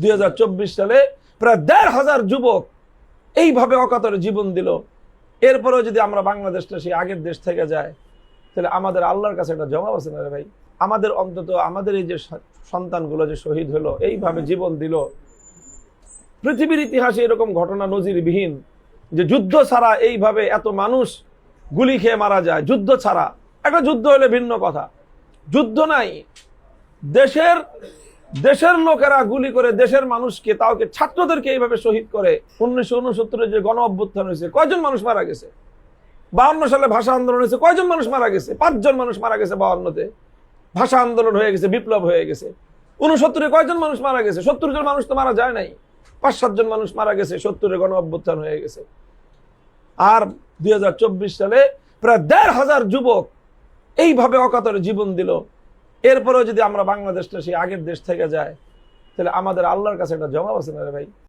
2024 সালে প্রায় 1,500 যুবক এইভাবে অকাতরে জীবন দিল। এরপরেও যদি আমরা বাংলাদেশটা সেই আগের দেশ থেকে যায়, তাহলে আমাদের আল্লাহর কাছে একটা জবাব আছে না রে ভাই? আমাদের অন্তত আমাদের এই যে সন্তানগুলো যে শহীদ হলো, এইভাবে জীবন দিল, পৃথিবীর ইতিহাসে এরকম ঘটনা নজিরবিহীন যে যুদ্ধ ছাড়া এইভাবে এত মানুষ গুলি খেয়ে মারা যায়। যুদ্ধ ছাড়া, একটা যুদ্ধ হলে ভিন্ন কথা, যুদ্ধ নাই, দেশের লোকেরা গুলি করে দেশের মানুষকে, তাও ছাত্রদেরকে এইভাবে শহীদ করে। 1969 যে গণ অভ্যুত্থান হয়েছে, কয়জন মানুষ মারা গেছে? 52 সালে ভাষা আন্দোলন হয়েছে, কয়জন মানুষ মারা গেছে? 5 জন মানুষ মারা গেছে। 52-তে ভাষা আন্দোলন হয়ে গেছে, বিপ্লব হয়ে গেছে। 69-এ কয়জন মানুষ মারা গেছে? 70 জন মানুষ তো মারা যায় নাই, 5-7 জন মানুষ মারা গেছে। 70-এ গণ অভ্যুত্থান হয়ে গেছে। আর 2024 সালে প্রায় 1,500 যুবক এইভাবে অকাতরে জীবন দিল। এরপরেও যদি আমরা বাংলাদেশটা সেই আগের দেশ থেকে যায়, তাহলে আমাদের আল্লাহর কাছে একটা জবাব আছে না রে ভাই?